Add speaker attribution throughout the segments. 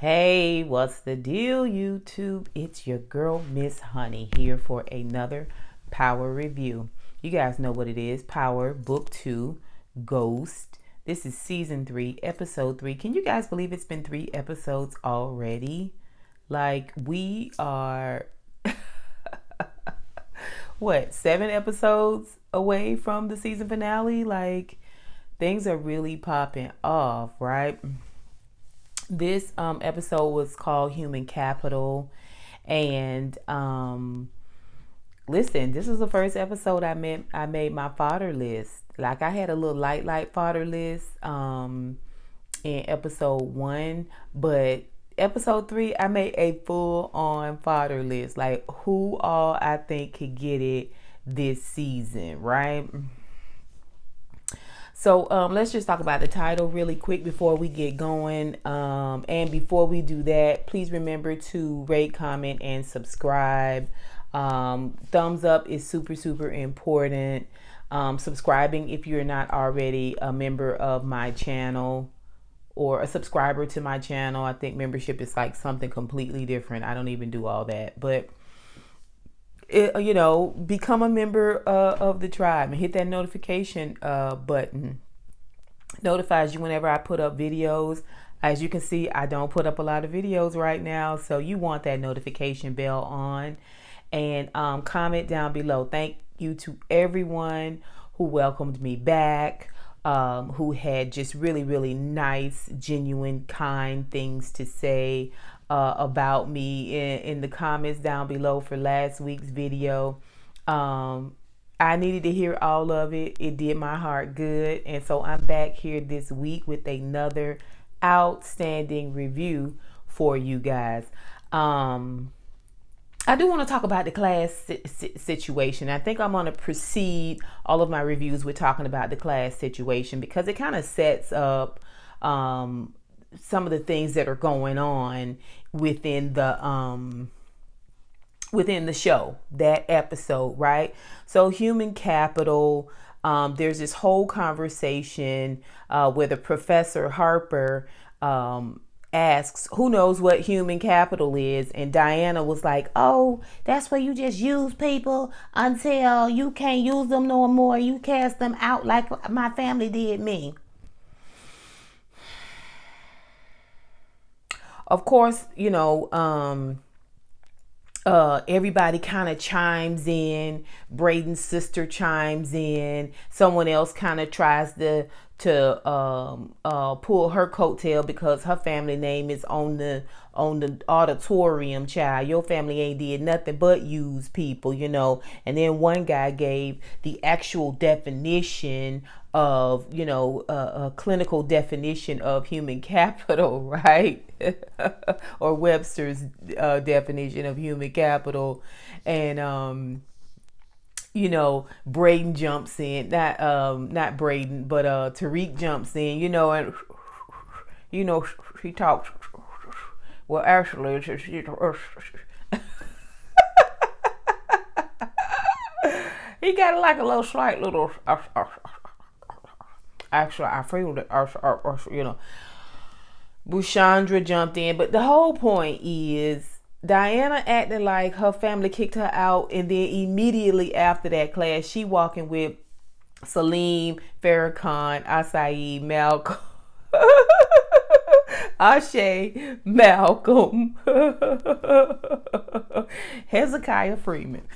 Speaker 1: Hey, what's the deal, YouTube? It's your girl, Miss Honey, here for another Power review. You guys know what it is. Power Book 2, Ghost. This is Season 3, Episode 3. Can you guys believe it's been 3 episodes already? Like, we are, what, 7 episodes away from the season finale? Like, things are really popping off, right? This episode was called Human Capital. And listen, this is the first episode I made my fodder list. Like I had a little light fodder list in episode 1, but episode 3 I made a full on fodder list. Like who all I think could get it this season, right? So let's just talk about the title really quick before we get going. And before we do that, please remember to rate, comment, and subscribe. Thumbs up is super important. Subscribing if you're not already a member of my channel or a subscriber to my channel. I think membership is like something completely different. I don't even do all that. But become a member of the tribe and hit that notification button. Notifies you whenever I put up videos. As you can see, I don't put up a lot of videos right now, so you want that notification bell on. And comment down below. Thank you to everyone who welcomed me back, who had just really nice, genuine, kind things to say about me in the comments down below for last week's video. I needed to hear all of it. It did my heart good. And so I'm back here this week with another outstanding review for you guys. I do want to talk about the class situation. I think I'm going to precede all of my reviews with talking about the class situation because it kind of sets up some of the things that are going on within the show, that episode, right? So human capital, there's this whole conversation where the Professor Harper asks who knows what human capital is, and Diana was like, oh, that's where you just use people until you can't use them no more. You cast them out like my family did me. Of course, everybody kind of chimes in. Braden's sister chimes in. Someone else kind of tries to pull her coattail because her family name is on the auditorium. Child, your family ain't did nothing but use people, And then one guy gave the actual definition of a clinical definition of human capital, right? Or Webster's definition of human capital. And Braden jumps in, not Braden, but Tariq jumps in, and he talks. Well, actually, he got like a little slight little. Actually, I feel that Bushandra jumped in, but the whole point is Diana acting like her family kicked her out, and then immediately after that class, she walking with Salim, Farrakhan, Acai, Malcolm, Ashe, Malcolm, Hezekiah Freeman.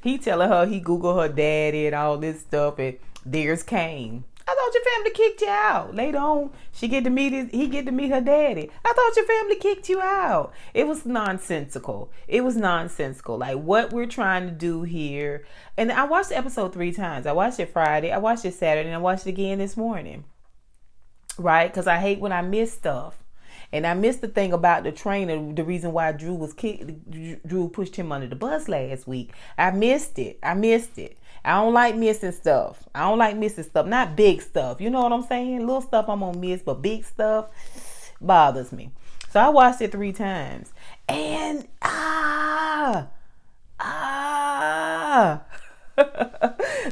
Speaker 1: He telling her he Googled her daddy and all this stuff, and there's Kane. I thought your family kicked you out. Later on, he get to meet her daddy. I thought your family kicked you out. It was nonsensical. Like what we're trying to do here. And I watched the episode 3 times. I watched it Friday, I watched it Saturday, and I watched it again this morning. Right? Because I hate when I miss stuff. And I missed the thing about the trainer, the reason why Drew pushed him under the bus last week. I missed it. I don't like missing stuff. Not big stuff. You know what I'm saying? Little stuff I'm going to miss, but big stuff bothers me. So I watched it 3 times. And,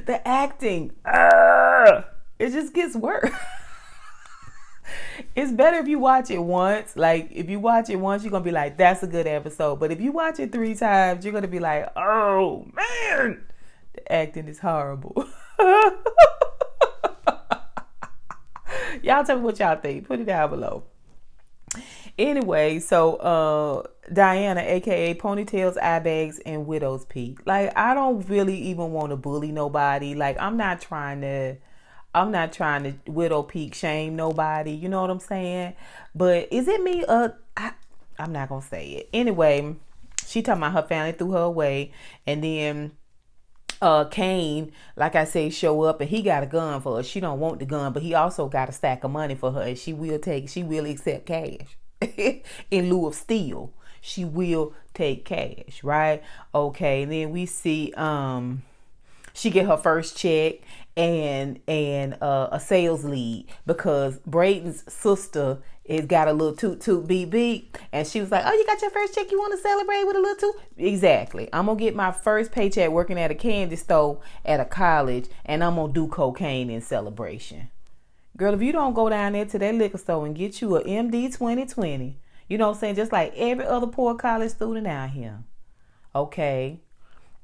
Speaker 1: the acting, it just gets worse. It's better if you watch it once. Like, if you watch it once, you're going to be like, that's a good episode. But if you watch it 3 times, you're going to be like, oh, man, the acting is horrible. Y'all tell me what y'all think. Put it down below. Anyway, so Diana, aka Ponytails, Eye Bags, and Widow's Peak. Like, I don't really even want to bully nobody. Like, I'm not trying to Widow Peak shame nobody. You know what I'm saying? But is it me? I'm not gonna say it. Anyway, she talking about her family threw her away, and then Kane, like I say, show up and he got a gun for her. She don't want the gun, but he also got a stack of money for her, and she will accept cash in lieu of steel. She will take cash, right? Okay, and then we see she get her first check and a sales lead because Braden's sister is got a little toot beep beep, and she was like, oh, you got your first check, you want to celebrate with a little toot? Exactly. I'm gonna get my first paycheck working at a candy store at a college, and I'm gonna do cocaine in celebration. Girl, if you don't go down there to that liquor store and get you a MD 2020, you know what I'm saying, just like every other poor college student out here, okay?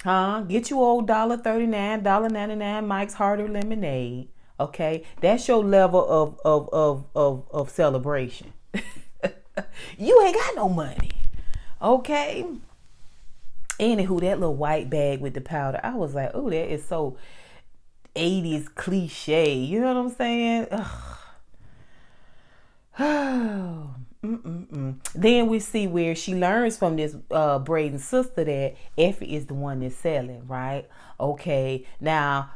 Speaker 1: Get you old $1.39, $1.99 Mike's Harder lemonade. Okay, that's your level of celebration. You ain't got no money. Okay. Anywho, that little white bag with the powder, I was like, oh, that is so 80s cliche. You know what I'm saying? Then we see where she learns from this Braden's sister that Effie is the one that's selling, right? Okay, now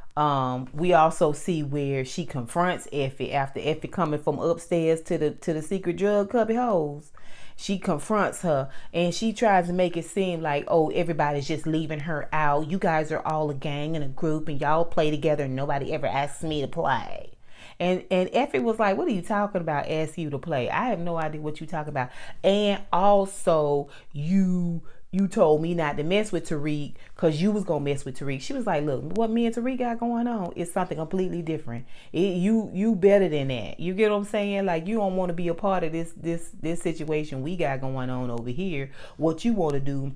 Speaker 1: we also see where she confronts Effie after Effie coming from upstairs to the secret drug cubby holes. She confronts her and she tries to make it seem like, oh, everybody's just leaving her out. You guys are all a gang and a group and y'all play together and nobody ever asks me to play. And Effie was like, what are you talking about? Ask you to play. I have no idea what you talking about. And also, you told me not to mess with Tariq because you was going to mess with Tariq. She was like, look, what me and Tariq got going on is something completely different. You better than that. You get what I'm saying? Like, you don't want to be a part of this situation we got going on over here. What you want to do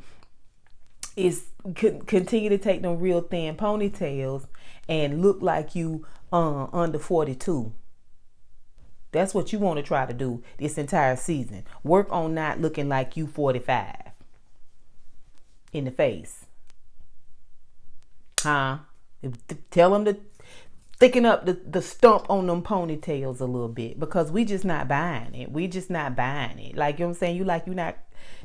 Speaker 1: is continue to take them real thin ponytails and look like you under 42. That's what you want to try to do this entire season. Work on not looking like you 45 in the face. Tell them to thicken up the stump on them ponytails a little bit because we just not buying it. We just not buying it. Like, you know what I'm saying?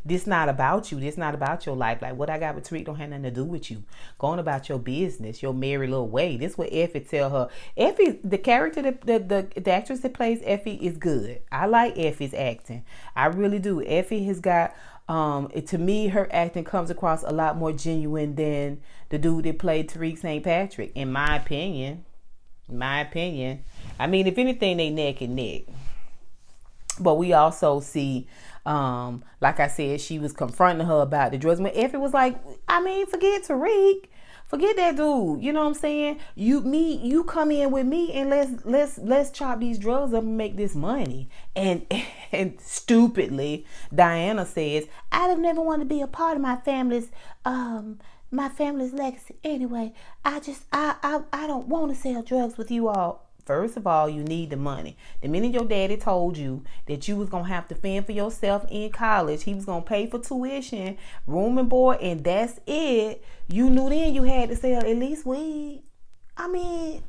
Speaker 1: This not about you. This not about your life. Like, what I got with Tariq don't have nothing to do with you. Going about your business, your merry little way. This is what Effie tell her. Effie, the character, the actress that plays Effie is good. I like Effie's acting. I really do. Effie has got, to me, her acting comes across a lot more genuine than the dude that played Tariq St. Patrick, in my opinion. I mean, if anything, they neck and neck. But we also see, like I said, she was confronting her about the drugs. When Effie was like, I mean, forget Tariq. Forget that dude. You know what I'm saying? You come in with me and let's chop these drugs up and make this money. And stupidly, Diana says, I'd have never wanted to be a part of my family's legacy. Anyway, I don't want to sell drugs with you all. First of all, you need the money. The minute your daddy told you that you was going to have to fend for yourself in college, he was going to pay for tuition, room and board, and that's it. You knew then you had to sell at least weed. I mean,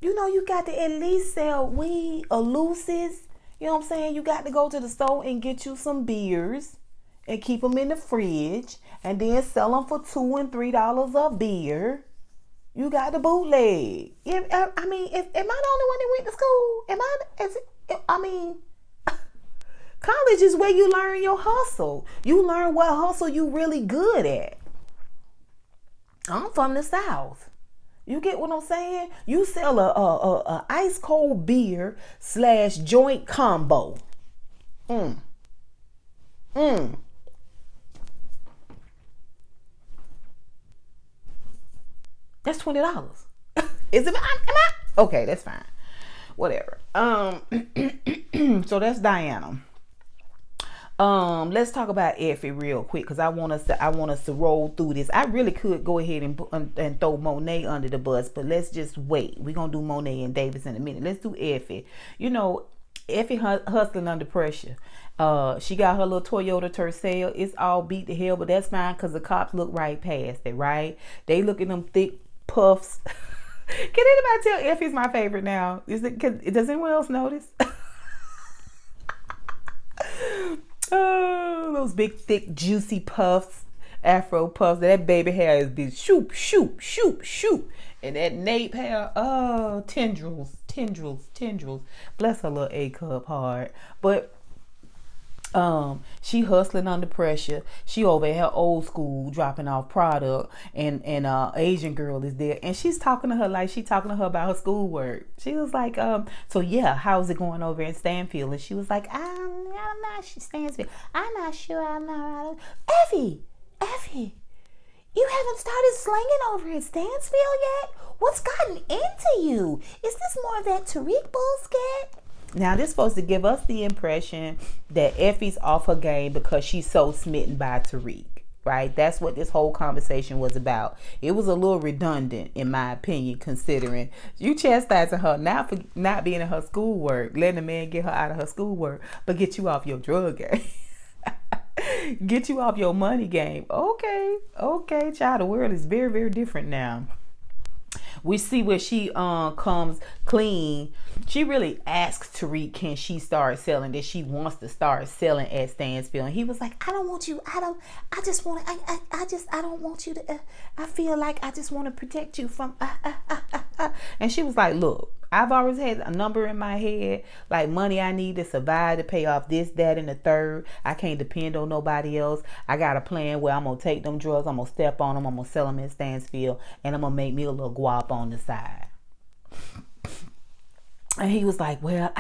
Speaker 1: you got to at least sell weed or looses. You know what I'm saying? You got to go to the store and get you some beers and keep them in the fridge and then sell them for $2 and $3 a beer. You got the bootleg. Am I the only one that went to school? College is where you learn your hustle. You learn what hustle you really good at. I'm from the South. You get what I'm saying? You sell a ice cold beer / joint combo. That's $20. Is it? Am I? Okay, that's fine. Whatever. So that's Diana. Let's talk about Effie real quick because I want us to roll through this. I really could go ahead and throw Monet under the bus, but let's just wait. We're gonna do Monet and Davis in a minute. Let's do Effie. You know, Effie hustling under pressure. She got her little Toyota Tercel. It's all beat to hell, but that's fine because the cops look right past it, right? They look at them thick puffs. Can anybody tell Effie's my favorite now? Does anyone else notice? Oh, those big, thick, juicy puffs, Afro puffs. That baby hair is big, shoop, shoop, shoop, shoop. And that nape hair, oh, tendrils. Bless her little A cup heart. But she hustling under pressure. She over at her old school dropping off product, and Asian girl is there, and she's talking to her like she talking to her about her schoolwork. She was like, so yeah, how's it going over in Stanfield? And she was like, I'm not Stanfield. I'm not sure. I'm not. Effie, you haven't started slinging over at Stansfield yet? What's gotten into you? Is this more of that Tariq bullshit? Now, this is supposed to give us the impression that Effie's off her game because she's so smitten by Tariq, right? That's what this whole conversation was about. It was a little redundant, in my opinion, considering you chastising her not for not being in her schoolwork, letting a man get her out of her schoolwork, but get you off your drug game. Get you off your money game. Okay, child. The world is very, very different now. We see where she comes clean. She really asks Tariq, can she start selling? That she wants to start selling at Stansfield. And he was like, I don't want you. I don't want you to. I feel like I just want to protect you from. And she was like, look, I've always had a number in my head, like money I need to survive, to pay off this, that, and the third. I can't depend on nobody else. I got a plan where I'm going to take them drugs, I'm going to step on them, I'm going to sell them in Stansfield, and I'm going to make me a little guap on the side. And he was like, well,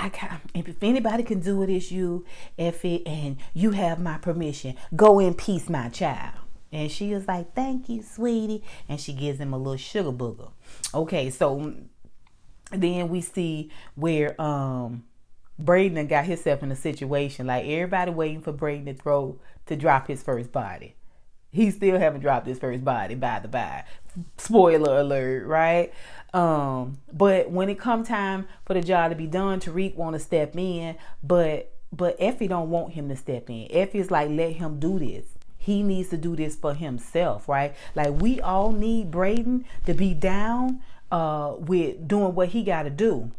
Speaker 1: if anybody can do it, it's you, Effie, and you have my permission. Go in peace, my child. And she was like, thank you, sweetie. And she gives him a little sugar booger. Okay, so then we see where Braden got himself in a situation like everybody waiting for Braden to drop his first body. He still haven't dropped his first body, by the by. Spoiler alert, right? But when it come time for the job to be done, Tariq want to step in, but Effie don't want him to step in. Effie's like, let him do this. He needs to do this for himself, right? Like, we all need Braden to be down with doing what he got to do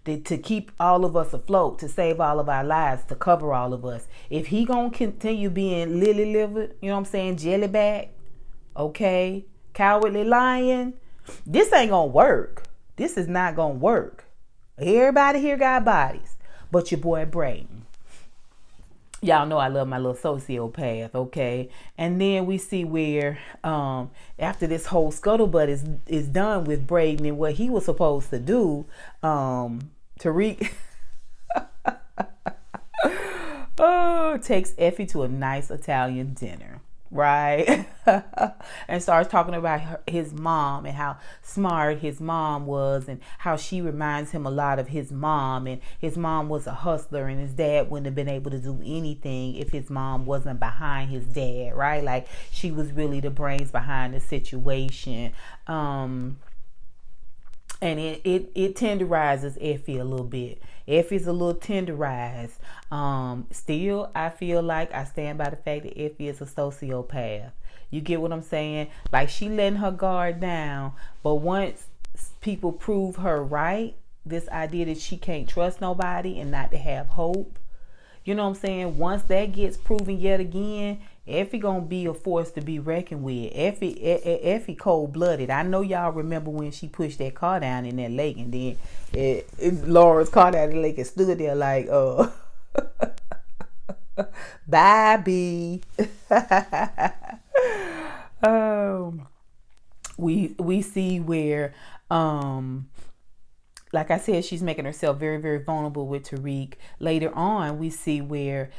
Speaker 1: to keep all of us afloat, to save all of our lives, to cover all of us. If he gonna continue being lily livered, you know what I'm saying, jellyback, okay, cowardly lion, this ain't gonna work. This is not gonna work. Everybody here got bodies, but your boy Braden. Y'all know I love my little sociopath, okay? And then we see where after this whole scuttlebutt is done with Braden and what he was supposed to do, Tariq takes Effie to a nice Italian dinner, right? And starts talking about his mom and how smart his mom was and how she reminds him a lot of his mom, and his mom was a hustler and his dad wouldn't have been able to do anything if his mom wasn't behind his dad, right? Like, she was really the brains behind the situation. And it tenderizes Effie a little bit. Effie's a little tenderized. Still, I feel like I stand by the fact that Effie is a sociopath. You get what I'm saying? Like, she letting her guard down, but once people prove her right, this idea that she can't trust nobody and not to have hope, you know what I'm saying? Once that gets proven yet again, Effie gonna be a force to be reckoned with. Effie cold-blooded. I know y'all remember when she pushed that car down in that lake, and then Laura's car down in the lake and stood there like, bye, B. We see where like I said, she's making herself very, very vulnerable with Tariq. Later on, we see where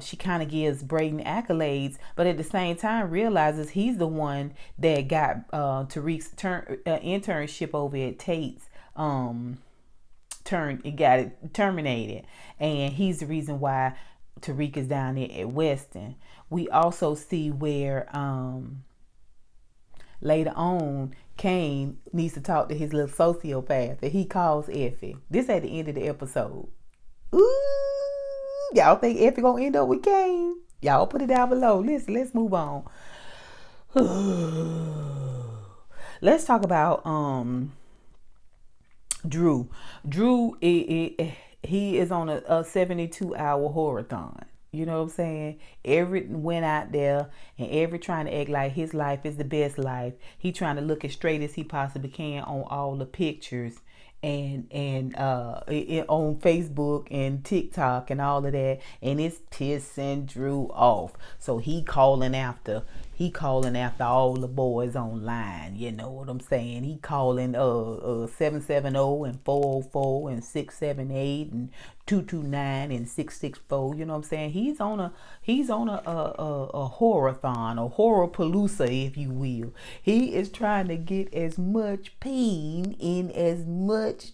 Speaker 1: she kind of gives Braden accolades, but at the same time realizes he's the one that got Tariq's internship over at Tate's terminated, and he's the reason why Tariq is down there at Weston. We also see where later on Kane needs to talk to his little sociopath that he calls Effie. This at the end of the episode. Ooh, y'all think Effie gonna end up with Kane? Y'all put it down below. Let's move on. Let's talk about Drew. Drew, he is on a 72-hour horathon. You know what I'm saying? Everett went out there and Everett trying to act like his life is the best life. He trying to look as straight as he possibly can on all the pictures and on Facebook and TikTok and all of that, and it's pissing Drew off. So he calling after all the boys online. You know what I'm saying? He calling 770 and 404 and 678 and 229 and 664. You know what I'm saying? He's on a horathon, a horrorpalooza, if you will. He is trying to get as much pain in as much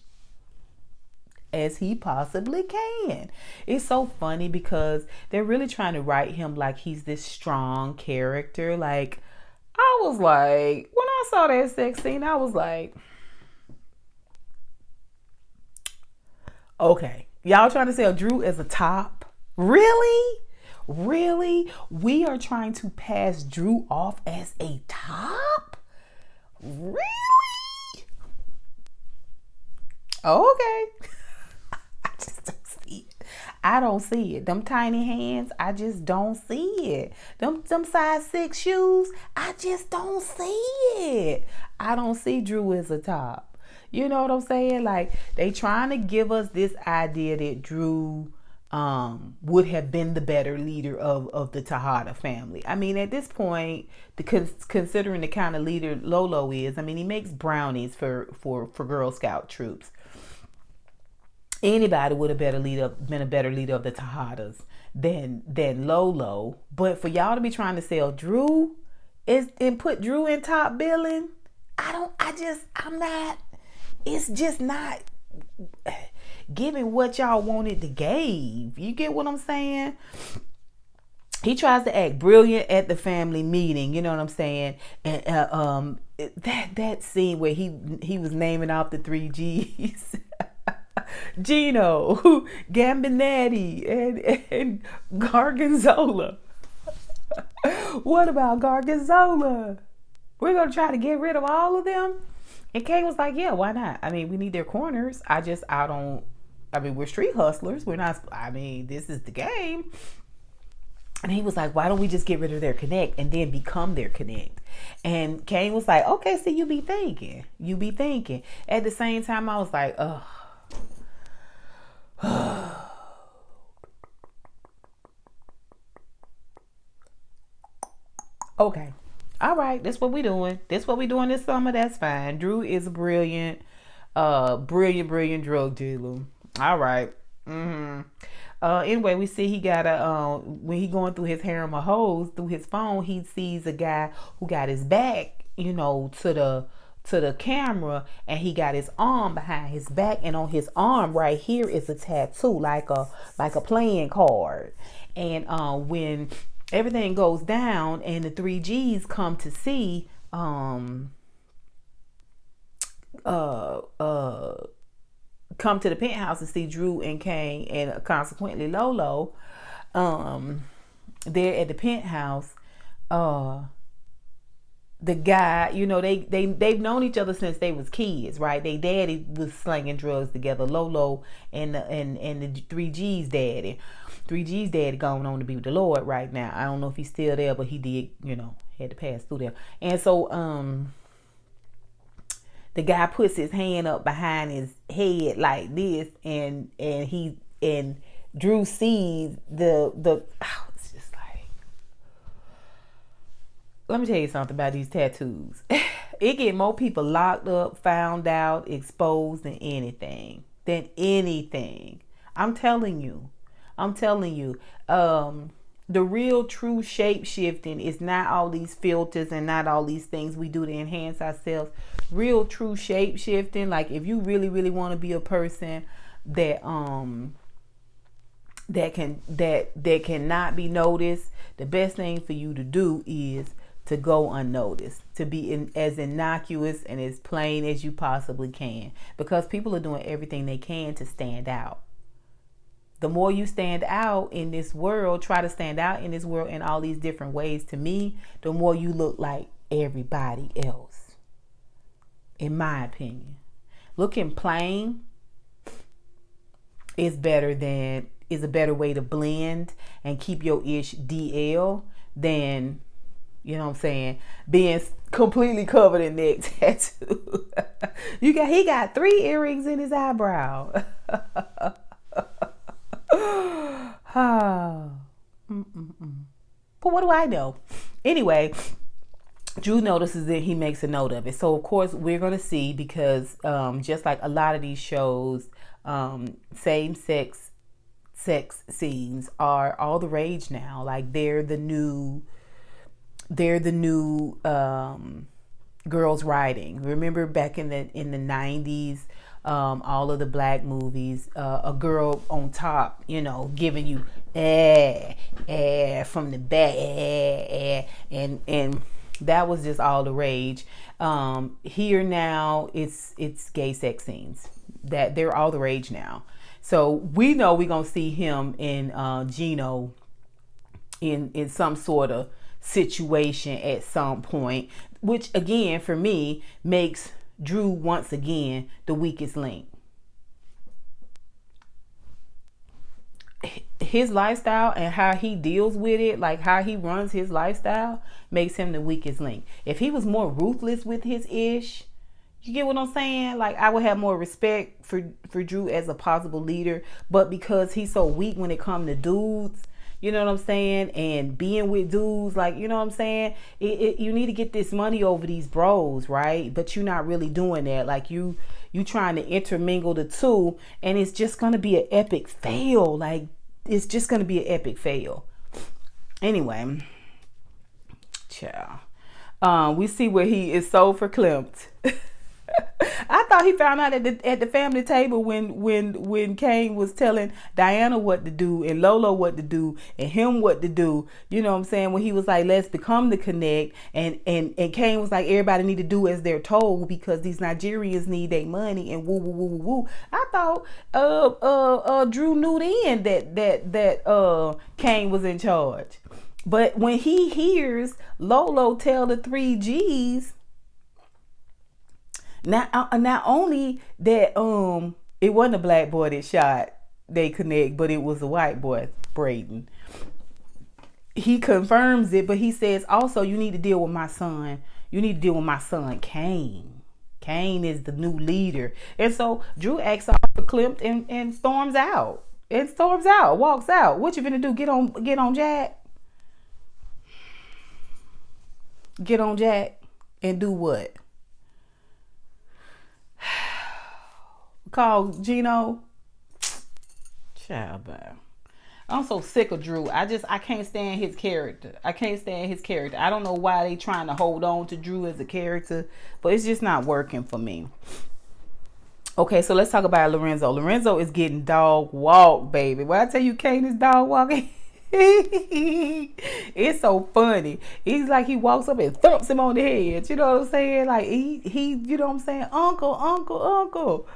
Speaker 1: as he possibly can. It's so funny because they're really trying to write him like he's this strong character. Like, I was like, when I saw that sex scene, I was like, okay, y'all trying to sell Drew as a top? Really? We are trying to pass Drew off as a top? Really? Okay. I just don't see it. I don't see it. Them tiny hands, I just don't see it. Them size 6 shoes, I just don't see it. I don't see Drew as a top. You know what I'm saying? Like, they trying to give us this idea that Drew would have been the better leader of the Tejada family. I mean, at this point, considering the kind of leader Lolo is, I mean, he makes brownies for Girl Scout troops. Anybody would have been a better leader of the Tejadas than Lolo. But for y'all to be trying to sell Drew and put Drew in top billing, it's just not giving what y'all wanted to give. You get what I'm saying? He tries to act brilliant at the family meeting, you know what I'm saying? And that scene where he was naming off the 3 G's. Gino, Gambinetti, and Gargonzola. What about Gargonzola? We're going to try to get rid of all of them? And Kane was like, yeah, why not? I mean, we need their corners. We're street hustlers. We're not, this is the game. And he was like, why don't we just get rid of their connect and then become their connect? And Kane was like, okay, so you be thinking. At the same time, I was like, ugh. Okay. All right. That's what we're doing. This summer. That's fine. Drew is a brilliant drug dealer. All right. Anyway, we see he got when he going through his harem of hoes through his phone, he sees a guy who got his back, to the camera, and he got his arm behind his back, and on his arm right here is a tattoo, like a playing card. And when everything goes down and the 3 G's come to see come to the penthouse to see Drew and Kane and consequently Lolo, there at the penthouse, the guy, they've known each other since they was kids, right? They daddy was slinging drugs together. Lolo and the 3 G's daddy. 3 G's daddy going on to be with the Lord right now. I don't know if he's still there, but he did, had to pass through there. And so the guy puts his hand up behind his head like this, and Drew sees it's just like, let me tell you something about these tattoos. It get more people locked up, found out, exposed than anything. I'm telling you. The real true shape shifting is not all these filters and not all these things we do to enhance ourselves. Real true shape shifting, like if you really, really want to be a person, that that cannot be noticed, the best thing for you to do is to go unnoticed, to be as innocuous and as plain as you possibly can, because people are doing everything they can to stand out. The more you stand out in this world, try to stand out in this world in all these different ways, to me, the more you look like everybody else, in my opinion. Looking plain is a better way to blend and keep your ish DL than, you know what I'm saying, being completely covered in neck tattoo. He got 3 earrings in his eyebrow. But what do I know? Anyway, Drew notices it. He makes a note of it. So of course we're gonna see, because just like a lot of these shows, same sex scenes are all the rage now. Like they're the new girls writing. Remember back in the 90s, all of the black movies, a girl on top, you know, giving you from the back, and that was just all the rage. Here now it's gay sex scenes, that they're all the rage now. So we know we're gonna see him and Gino in some sort of situation at some point, which again for me makes Drew once again the weakest link. His lifestyle and how he deals with it, like how he runs his lifestyle, makes him the weakest link. If he was more ruthless with his ish, you get what I'm saying? Like I would have more respect for Drew as a possible leader, but because he's so weak when it comes to dudes, you know what I'm saying, and being with dudes, like, you know what I'm saying, you need to get this money over these bros, right? But you're not really doing that. Like you trying to intermingle the two, and it's just gonna be an epic fail. Like it's just gonna be an epic fail. Anyway, ciao. We see where he is so verklempt. I thought he found out at the family table when Kane was telling Diana what to do and Lolo what to do and him what to do. You know what I'm saying? When he was like, let's become the connect, and Kane was like, everybody need to do as they're told because these Nigerians need their money and woo woo woo woo woo. I thought Drew knew then that Kane was in charge. But when he hears Lolo tell the 3 G's, not only that it wasn't a black boy that shot they connect, but it was a white boy, Braden. He confirms it, but he says also, you need to deal with my son. You need to deal with my son, Kane. Kane is the new leader. And so Drew acts off for Klimt and storms out. Walks out. What you finna do? Get on Jack? Get on Jack and do what? Call Gino. Child, bro. I'm so sick of Drew. I can't stand his character. I don't know why they trying to hold on to Drew as a character, but it's just not working for me. Okay, so let's talk about Lorenzo. Lorenzo is getting dog walked, baby. When I tell you Kane is dog walking, it's so funny. He's like, he walks up and thumps him on the head. You know what I'm saying? Like he you know what I'm saying? Uncle.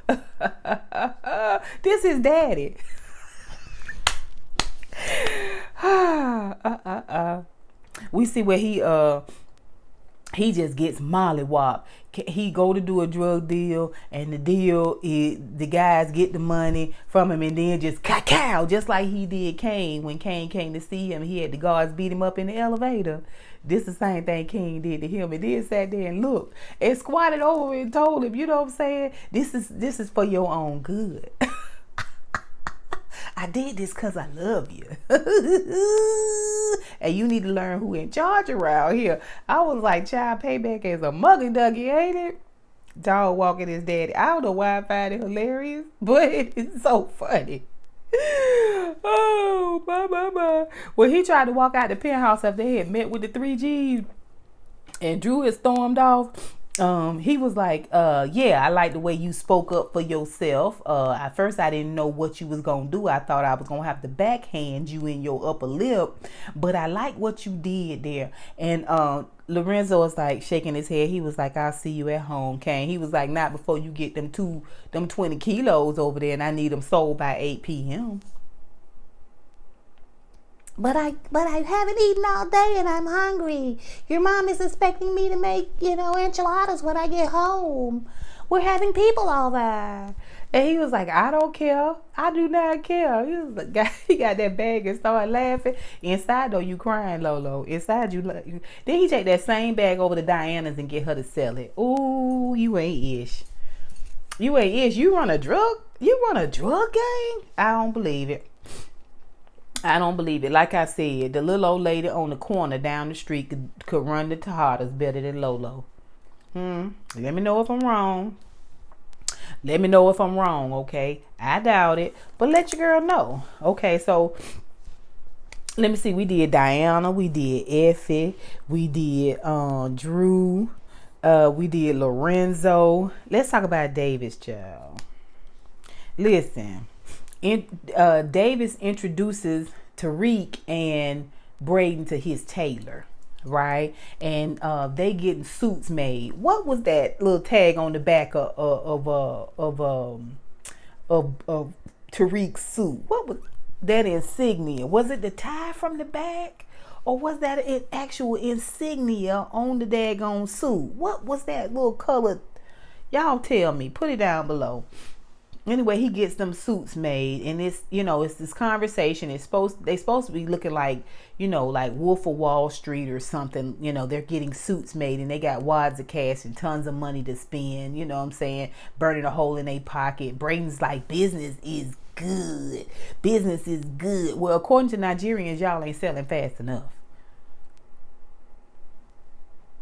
Speaker 1: This is daddy. We see where he just gets mollywopped. He go to do a drug deal, and the deal is the guys get the money from him, and then just cacao, just like he did Kane when Kane came to see him. He had the guards beat him up in the elevator. This the same thing Kane did to him, and then sat there and looked and squatted over and told him, you know what I'm saying? This is for your own good. I did this because I love you. And you need to learn who in charge around here. I was like, child, payback is a muggy duggy, ain't it? Dog walking his daddy. I don't know why I find it hilarious, but it's so funny. Oh, bye. When he tried to walk out the penthouse after they had met with the 3 Gs and Drew had stormed off, he was like, yeah, I like the way you spoke up for yourself. At first I didn't know what you was gonna do. I thought I was gonna have to backhand you in your upper lip, but I like what you did there. And Lorenzo was like shaking his head. He was like, I'll see you at home, Kane. He was like, not before you get them 20 kilos over there, and I need them sold by 8 p.m. But I haven't eaten all day and I'm hungry. Your mom is expecting me to make, enchiladas when I get home. We're having people over. And he was like, I don't care. I do not care. He was like, he got that bag and started laughing. Inside though, you crying, Lolo. Inside you. Then he take that same bag over to Diana's and get her to sell it. Ooh, you ain't ish. You ain't ish. You run a drug gang? I don't believe it. I don't believe it. Like I said, the little old lady on the corner down the street could run the Tejadas better than Lolo. Let me know if I'm wrong. Let me know if I'm wrong, okay? I doubt it, but let your girl know. Okay, so let me see. We did Diana. We did Effie. We did Drew. We did Lorenzo. Let's talk about Davis, child. Listen. Davis introduces Tariq and Braden to his tailor, right? And they getting suits made. What was that little tag on the back of Tariq's suit? What was that insignia? Was it the tie from the back, or was that an actual insignia on the daggone suit? What was that little color? Y'all tell me. Put it down below. Anyway, he gets them suits made, and it's this conversation. They supposed to be looking like like Wolf of Wall Street or something. They're getting suits made, and they got wads of cash and tons of money to spend. You know what I'm saying? Burning a hole in their pocket. Braden's like, business is good. Business is good. Well, according to Nigerians, y'all ain't selling fast enough.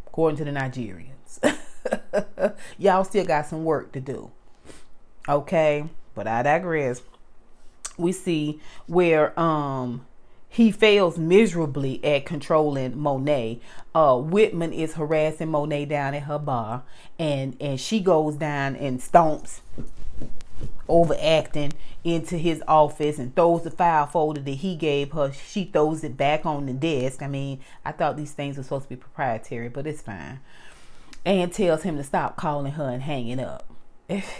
Speaker 1: According to the Nigerians, y'all still got some work to do. Okay, but I digress. We see where he fails miserably at controlling Monet. Whitman is harassing Monet down at her bar, and she goes down and stomps, overacting, into his office and throws the file folder that he gave her. She throws it back on the desk. I mean, I thought these things were supposed to be proprietary, but it's fine. And tells him to stop calling her and hanging up.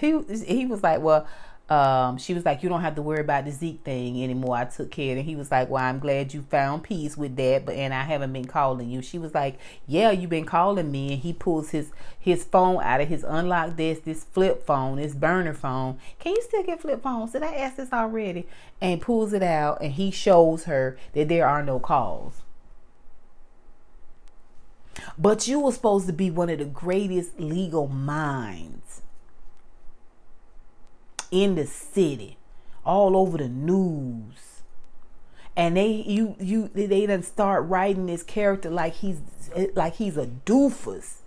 Speaker 1: He was like, well, she was like, you don't have to worry about the Zeke thing anymore. I took care of it. And he was like, well, I'm glad you found peace with that, and I haven't been calling you. She was like, yeah, you've been calling me. And he pulls his phone out of his unlocked desk, this flip phone, this burner phone. Can you still get flip phones? Did I ask this already? And pulls it out, and he shows her that there are no calls. But you were supposed to be one of the greatest legal minds in the city, all over the news, and they done start writing this character like he's a doofus,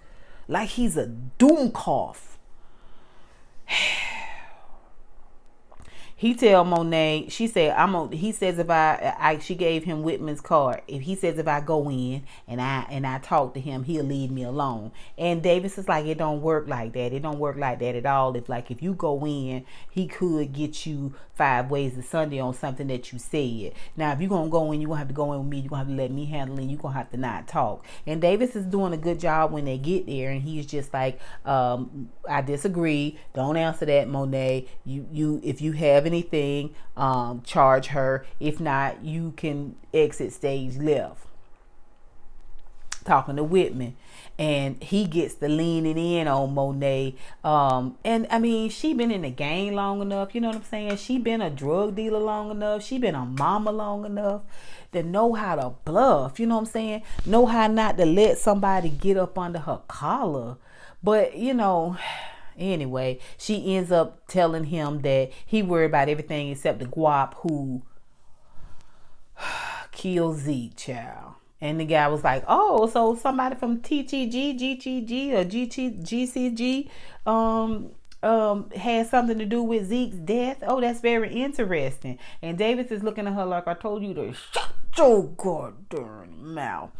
Speaker 1: like he's a doomcough. He tell Monet, she said, he says if she gave him Whitman's card. If he says if I go in and I talk to him, he'll leave me alone. And Davis is like, it don't work like that. It don't work like that at all. If you go in, he could get you 5 ways to Sunday on something that you said. Now, if you're going to go in, you're going to have to go in with me. You're going to have to let me handle it. You're going to have to not talk. And Davis is doing a good job when they get there. And he's just like, I disagree. Don't answer that, Monet. If you have anything, charge her. If not, you can exit stage left. Talking to Whitman, and he gets the leaning in on Monet. And I mean, she been in the game long enough, you know what I'm saying? She been a drug dealer long enough. She been a mama long enough to know how to bluff, you know what I'm saying? Know how not to let somebody get up under her collar. But anyway, she ends up telling him that he worried about everything except the guap who killed Zeke, child. And the guy was like, oh, so somebody from TTG, GTG, or GCG had something to do with Zeke's death. Oh, that's very interesting. And Davis is looking at her like, I told you to shut your goddamn mouth.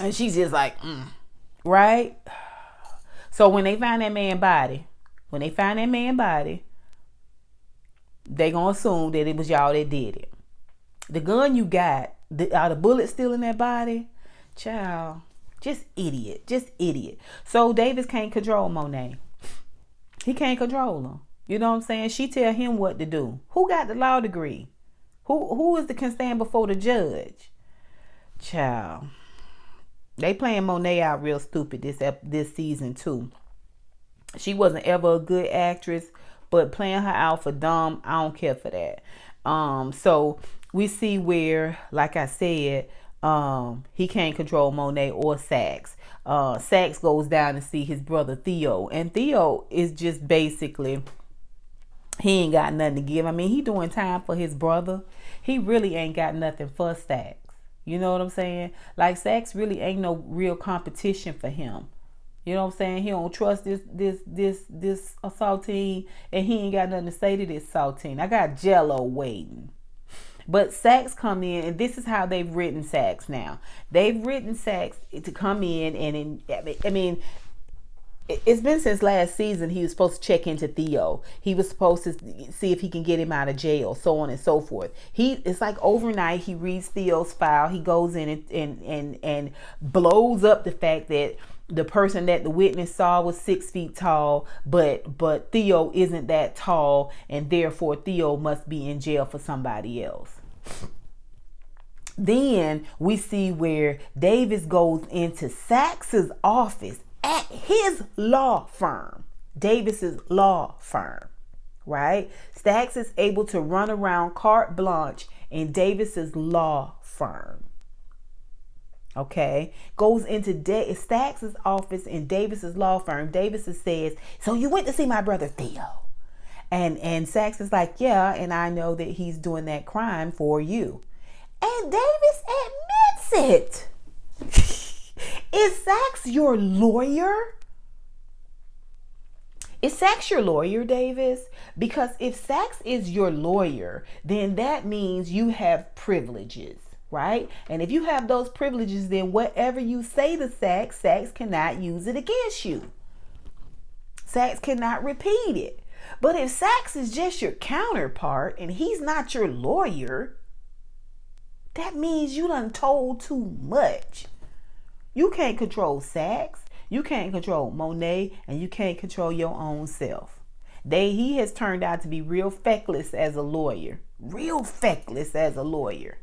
Speaker 1: And she's just like, right? So when they find that man body, when they find that man body, they gonna assume that it was y'all that did it. The gun you got, are the bullets still in that body? Child, just idiot, just idiot. So Davis can't control Monet. He can't control her. You know what I'm saying? She tell him what to do. Who got the law degree? Who is the can stand before the judge? Child, they playing Monet out real stupid this season too. She wasn't ever a good actress, but playing her out for dumb, I don't care for that. So we see where, like I said, he can't control Monet or Sax. Sax goes down to see his brother Theo, and Theo is just basically, he ain't got nothing to give. I mean, he doing time for his brother. He really ain't got nothing for Sax. You know what I'm saying? Like, Sax really ain't no real competition for him. You know what I'm saying? He don't trust this Saltine, and he ain't got nothing to say to this Saltine. I got Jello waiting. But Sax come in, and this is how they've written Sax now. They've written Sax to come in, and I mean, it's been since last season. He was supposed to check into Theo. He was supposed to see if he can get him out of jail, so on and so forth. It's like overnight, he reads Theo's file. He goes in and blows up the fact that the person that the witness saw was 6 feet tall, but Theo isn't that tall, and therefore Theo must be in jail for somebody else. Then we see where Davis goes into Sax's office at his law firm, Davis's law firm, right? Sax is able to run around carte blanche in Davis's law firm. Okay, goes into Sax's office in Davis's law firm. Davis says, "So you went to see my brother Theo?" And Sax is like, "Yeah, and I know that he's doing that crime for you." And Davis admits it. Is Sax your lawyer? Is Sax your lawyer, Davis? Because if Sax is your lawyer, then that means you have privileges, right? And if you have those privileges, then whatever you say to Sax, Sax cannot use it against you. Sax cannot repeat it. But if Sax is just your counterpart and he's not your lawyer, that means you done told too much. You can't control Sax, you can't control Monet, and you can't control your own self. He has turned out to be real feckless as a lawyer. Real feckless as a lawyer.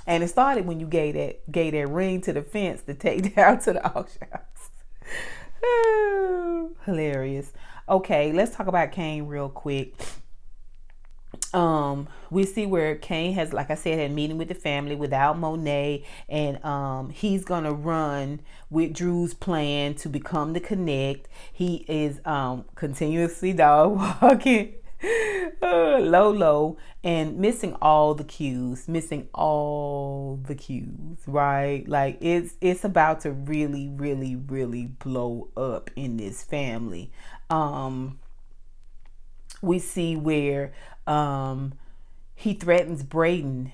Speaker 1: And it started when you gave that ring to the fence to take down to the auction house. Hilarious. Okay, let's talk about Kane real quick. We see where Kane has, like I said, had a meeting with the family without Monet, and he's gonna run with Drew's plan to become the Connect. He is continuously dog walking low and missing all the cues, right? Like it's about to really blow up in this family. We see where he threatens Braden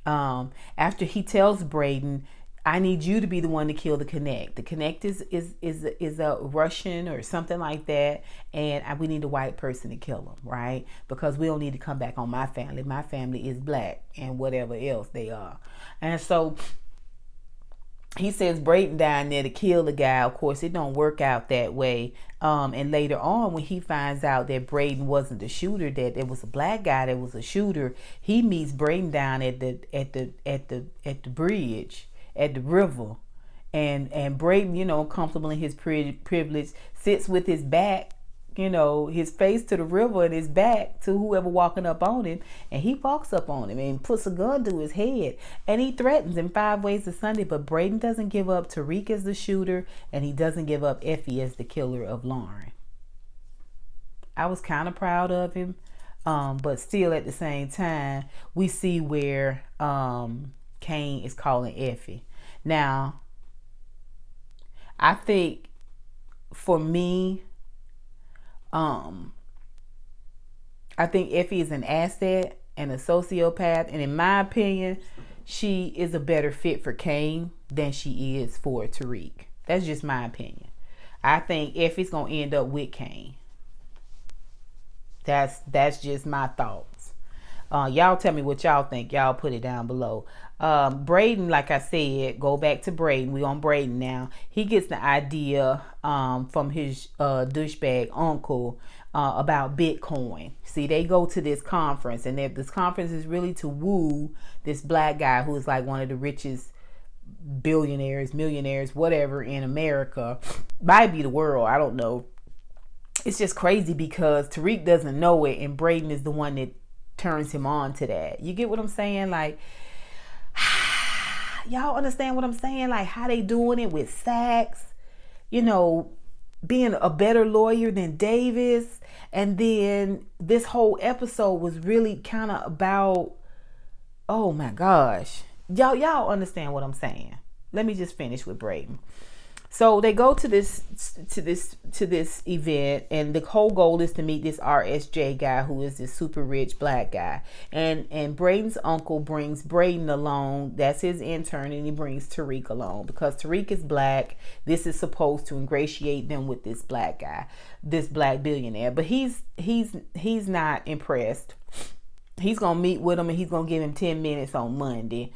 Speaker 1: after he tells Braden, "I need you to be the one to kill the Connect. The Connect is a Russian or something like that, and we need a white person to kill him, right? Because we don't need to come back on my family. My family is black and whatever else they are." And so he sends Braden down there to kill the guy. Of course, it don't work out that way. And later on, when he finds out that Braden wasn't the shooter, that it was a black guy that was a shooter, he meets Braden down at the bridge, at the river, and Braden, comfortable in his privilege, sits with his back, his face to the river and his back to whoever walking up on him, and he walks up on him and puts a gun to his head, and he threatens him 5 ways to Sunday. But Braden doesn't give up Tariq as the shooter, and he doesn't give up Effie as the killer of Lauren. I was kind of proud of him, but still at the same time, we see where Kane is calling Effie. Now, I think for me, I think Effie is an asset and a sociopath, and in my opinion, she is a better fit for Kane than she is for Tariq. That's just my opinion. I think Effie's gonna end up with Kane. That's just my thoughts. Y'all tell me what y'all think. Y'all put it down below. Braden, like I said, go back to Braden. We on Braden now. He gets the idea from his douchebag uncle about Bitcoin. See, they go to this conference, and this conference is really to woo this black guy who is like one of the richest billionaires, millionaires, whatever in America. Might be the world. I don't know. It's just crazy because Tariq doesn't know it, and Braden is the one that turns him on to that. You get what I'm saying? Like, y'all understand what I'm saying? Like how they doing it with Sachs, you know, being a better lawyer than Davis. And then this whole episode was really kind of about, oh my gosh. Y'all understand what I'm saying. Let me just finish with Braden. So they go to this event, and the whole goal is to meet this RSJ guy who is this super rich black guy. And Braden's uncle brings Braden along. That's his intern, and he brings Tariq along because Tariq is black. This is supposed to ingratiate them with this black guy, this black billionaire. But he's not impressed. He's gonna meet with him, and he's gonna give him 10 minutes on Monday.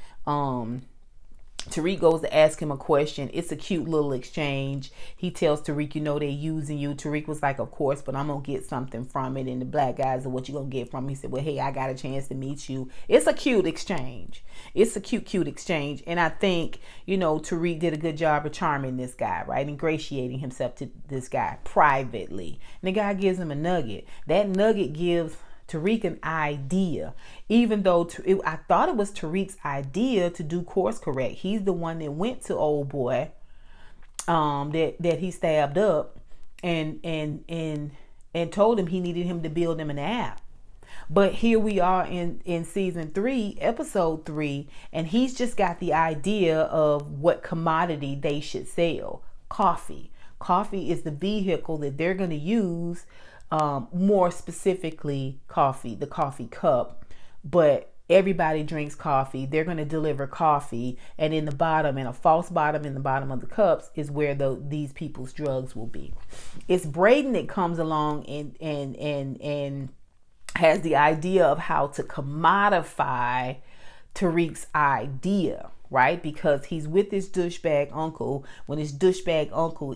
Speaker 1: Tariq goes to ask him a question. It's a cute little exchange. He tells Tariq, you know, they're using you. Tariq was like, of course, but I'm going to get something from it. And the black guys are, what you going to get from me? He said, well, hey, I got a chance to meet you. It's a cute exchange. It's a cute exchange. And I think, you know, Tariq did a good job of charming this guy, right? Ingratiating himself to this guy privately. And the guy gives him a nugget. That nugget gives Tariq an idea, even though I thought it was Tariq's idea to do course correct. He's the one that went to old boy that he stabbed up and told him he needed him to build him an app. But here we are in season 3, episode 3, and he's just got the idea of what commodity they should sell. Coffee. Coffee is the vehicle that they're going to use. More specifically coffee, the coffee cup, but everybody drinks coffee. They're going to deliver coffee, and in the bottom, and a false bottom in the bottom of the cups is where these people's drugs will be. It's Braden that comes along and has the idea of how to commodify Tariq's idea, right? Because he's with this douchebag uncle when his douchebag uncle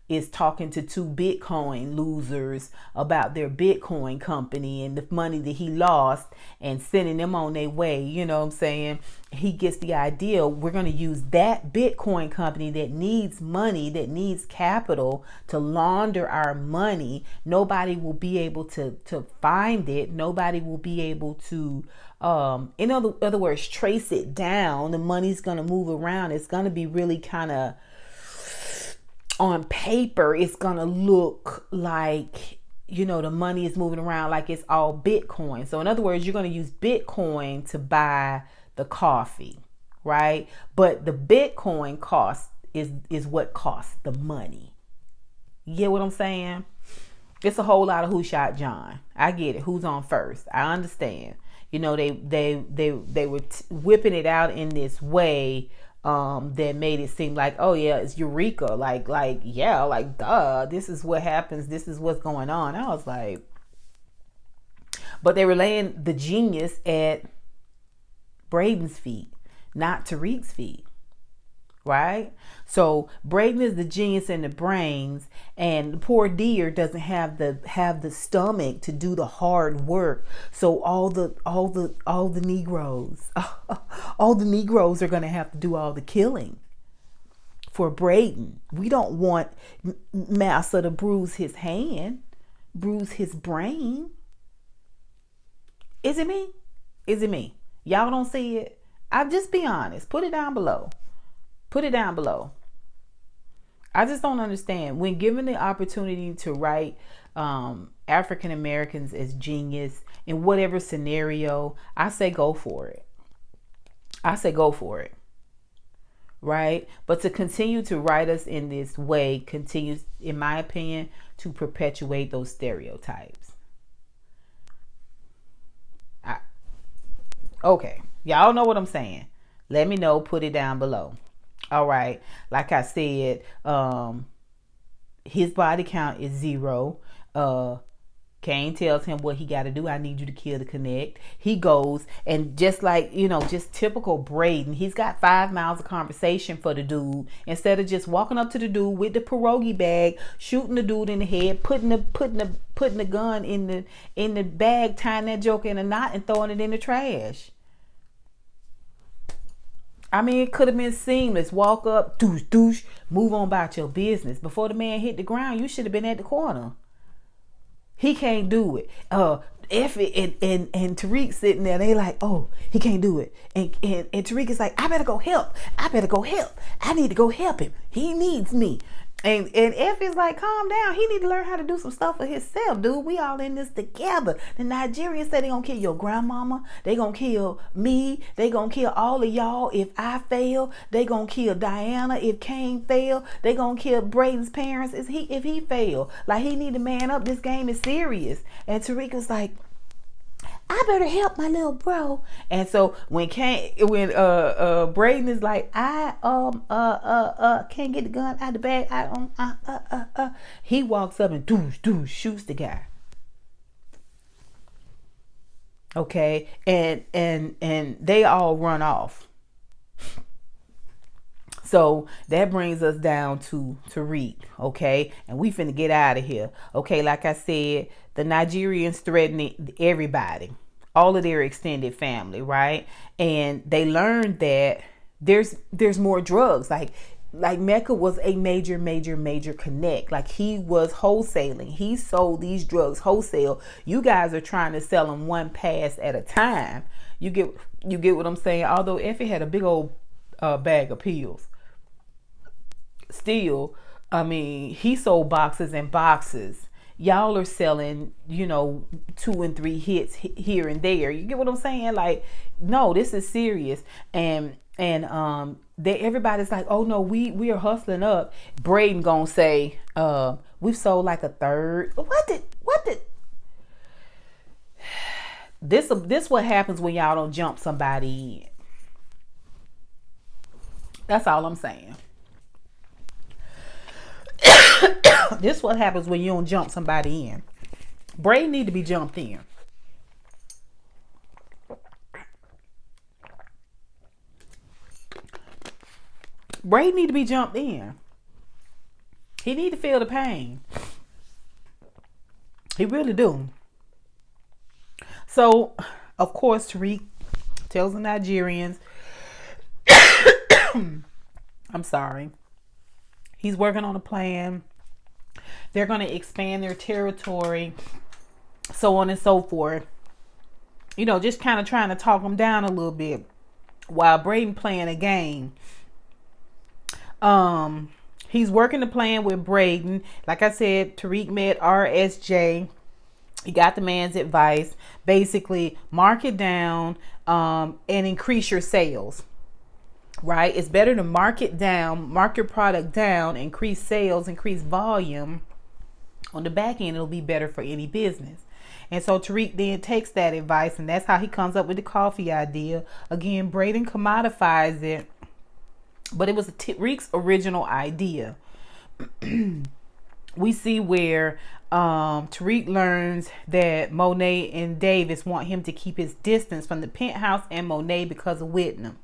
Speaker 1: is talking to 2 Bitcoin losers about their Bitcoin company and the money that he lost and sending them on their way. You know what I'm saying? He gets the idea. We're going to use that Bitcoin company that needs money, that needs capital to launder our money. Nobody will be able to find it. Nobody will be able to, in other words, trace it down. The money's going to move around. It's going to be really kind of, on paper, it's going to look like, you know, the money is moving around like it's all Bitcoin. So in other words, you're going to use Bitcoin to buy the coffee, right? But the Bitcoin cost is what costs the money. You get what I'm saying? It's a whole lot of who shot John. I get it. Who's on first? I understand. You know, they were whipping it out in this way that made it seem like, oh yeah, it's Eureka, like yeah, like duh, this is what happens, this is what's going on. I was like, but they were laying the genius at Braden's feet, not Tariq's feet, right? So Braden is the genius and the brains, and the poor dear doesn't have the stomach to do the hard work. So all the Negroes, all the Negroes are going to have to do all the killing for Braden. We don't want Massa to bruise his hand, bruise his brain. Is it me? Is it me? Y'all don't see it? I'll just be honest. Put it down below. Put it down below. I just don't understand. When given the opportunity to write African Americans as genius in whatever scenario, I say go for it. I say go for it. Right? But to continue to write us in this way continues, in my opinion, to perpetuate those stereotypes. Okay. Y'all know what I'm saying. Let me know. Put it down below. All right. Like I said, his body count is 0. Cain tells him what he got to do. I need you to kill the connect. He goes, and just like, just typical Braden, he's got 5 miles of conversation for the dude. Instead of just walking up to the dude with the pierogi bag, shooting the dude in the head, putting the gun in the bag, tying that joker in a knot and throwing it in the trash. I mean, it could have been seamless. Walk up, douche, douche, move on about your business. Before the man hit the ground, you should have been at the corner. He can't do it. Effie and Tariq sitting there, they like, oh, he can't do it. And Tariq is like, I better go help. I need to go help him. He needs me. And Effie's like, calm down. He need to learn how to do some stuff for himself, dude. We all in this together. The Nigerians say they gonna kill your grandmama. They gonna kill me. They gonna kill all of y'all if I fail. They gonna kill Diana if Cain fail. They gonna kill Braden's parents if he fail. Like, he need to man up. This game is serious. And Tariq was like, I better help my little bro. And so when Braden is like, I can't get the gun out of the bag. He walks up and shoots the guy. Okay, and they all run off. So that brings us down to Tariq, okay? And we finna get out of here. Okay, like I said, the Nigerians threatening everybody, all of their extended family, right? And they learned that there's more drugs. Like Mecca was a major connect. Like, he was wholesaling. He sold these drugs wholesale. You guys are trying to sell them one pass at a time. You get what I'm saying? Although Effie had a big old bag of pills, still, I mean, he sold boxes and boxes. Y'all are selling, 2 and 3 hits here and there. You get what I'm saying? Like, no, this is serious. And everybody's like, oh no, we are hustling up. Braden gonna say, we've sold like a third. What did this what happens when y'all don't jump somebody in. That's all I'm saying. This what happens when you don't jump somebody in. Braden need to be jumped in. Braden need to be jumped in. He need to feel the pain. He really do. So, of course, Tariq tells the Nigerians, I'm sorry, he's working on a plan. They're going to expand their territory, so on and so forth. Just kind of trying to talk them down a little bit while Braden playing a game. He's working the plan with Braden. Like I said, Tariq met RSJ. He got the man's advice. Basically, mark it down and increase your sales. Right? It's better to mark it down, mark your product down, increase sales, increase volume. On the back end, it'll be better for any business. And so Tariq then takes that advice, and that's how he comes up with the coffee idea. Again, Braden commodifies it, but it was Tariq's original idea. We see where Tariq learns that Monet and Davis want him to keep his distance from the penthouse and Monet because of Whitman.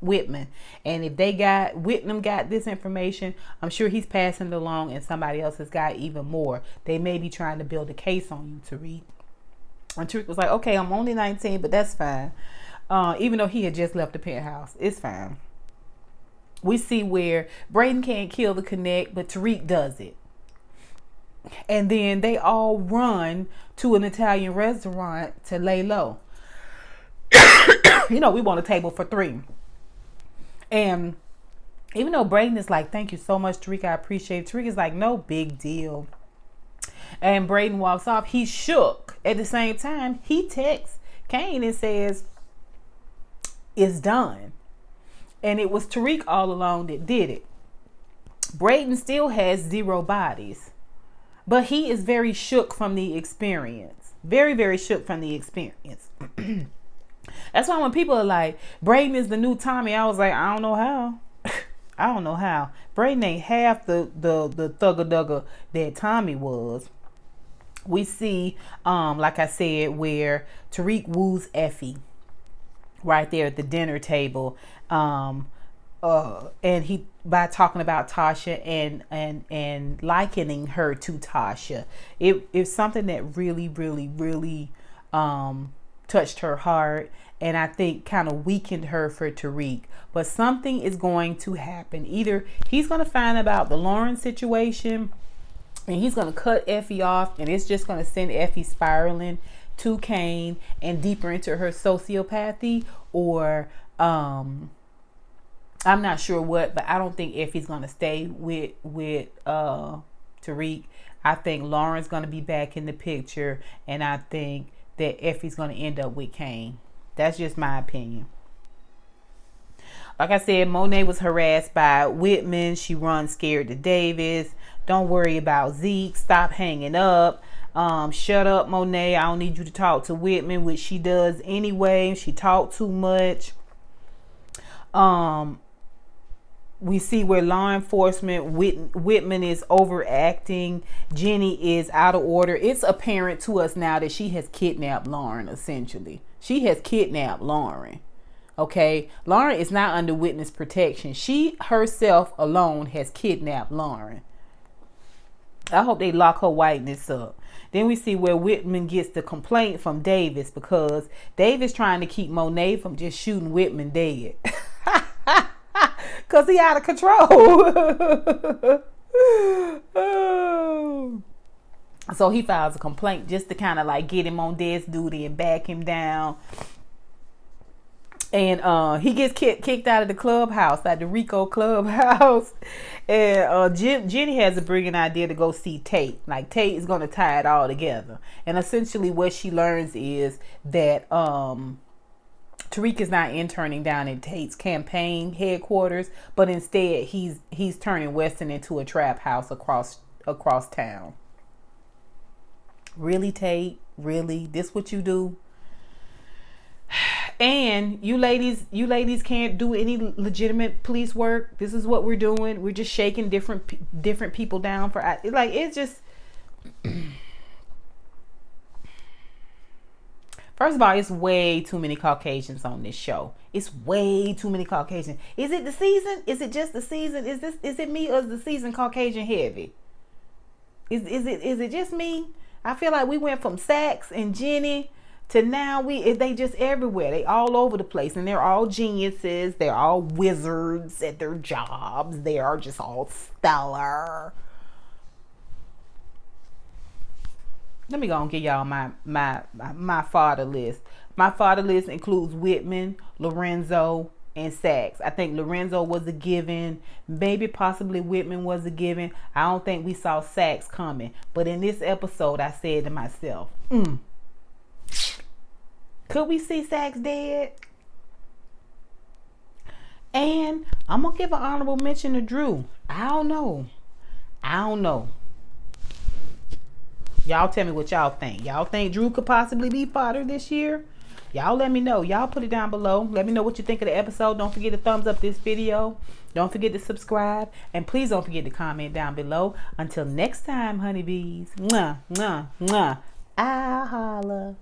Speaker 1: And if Whitman got this information, I'm sure he's passing it along, and somebody else has got even more. They may be trying to build a case on you, Tariq. And Tariq was like, okay, I'm only 19, but that's fine. Even though he had just left the penthouse, it's fine. We see where Braden can't kill the connect, but Tariq does it. And then they all run to an Italian restaurant to lay low. We want a table for 3. And even though Braden is like, thank you so much, Tariq, I appreciate it. Tariq is like, no big deal. And Braden walks off. He's shook. At the same time, he texts Cain and says, it's done. And it was Tariq all along that did it. Braden still has 0 bodies. But he is very shook from the experience. Very, very shook from the experience. That's why when people are like, Brayden is the new Tommy, I was like, I don't know how. I don't know how. Brayden ain't half the thugger dugger that Tommy was. We see, like I said, where Tariq woos Effie right there at the dinner table. And he, by talking about Tasha and likening her to Tasha, it's something that really touched her heart, and I think kind of weakened her for Tariq. But something is going to happen. Either he's going to find about the Lauren situation, and he's going to cut Effie off, and it's just going to send Effie spiraling to Kane and deeper into her sociopathy, or I'm not sure what, but I don't think Effie's going to stay with Tariq. I think Lauren's going to be back in the picture, and I think that Effie's going to end up with Kane. That's just my opinion. Like I said, Monet was harassed by Whitman. She runs scared to Davis. Don't worry about Zeke. Stop hanging up. Shut up, Monet. I don't need you to talk to Whitman, which she does anyway. She talked too much. We see where law enforcement, Whitman is overacting. Jenny is out of order. It's apparent to us now that she has kidnapped Lauren, essentially. She has kidnapped Lauren. Okay? Lauren is not under witness protection. She herself alone has kidnapped Lauren. I hope they lock her whiteness up. Then we see where Whitman gets the complaint from Davis, because Davis trying to keep Monet from just shooting Whitman dead. Because he out of control. So he files a complaint just to kind of like get him on desk duty and back him down. And he gets kicked out of the clubhouse, like the Rico clubhouse. And Jenny has a brilliant idea to go see Tate. Like, Tate is going to tie it all together. And essentially what she learns is that Tariq is not interning down in Tate's campaign headquarters, but instead he's turning Weston into a trap house across town. Really, Tate? Really? This what you do? And you ladies can't do any legitimate police work. This is what we're doing. We're just shaking different people down for, like, it's just. First of all, it's way too many Caucasians on this show. It's way too many Caucasians. Is it the season? Is it just the season? Is it me, or is the season Caucasian heavy? Is it just me? I feel like we went from Sax and Jenny to now they just everywhere. They all over the place, and they're all geniuses. They're all wizards at their jobs. They are just all stellar. Let me go and give y'all my father list. My father list includes Whitman, Lorenzo, and Sax. I think Lorenzo was a given. Maybe possibly Whitman was a given. I don't think we saw Sax coming. But in this episode, I said to myself, could we see Sax dead? And I'm going to give an honorable mention to Drew. I don't know. Y'all tell me what y'all think. Y'all think Drew could possibly be fodder this year? Y'all let me know. Y'all put it down below. Let me know what you think of the episode. Don't forget to thumbs up this video. Don't forget to subscribe. And please don't forget to comment down below. Until next time, honeybees. Mwah, mwah, mwah. I'll holla.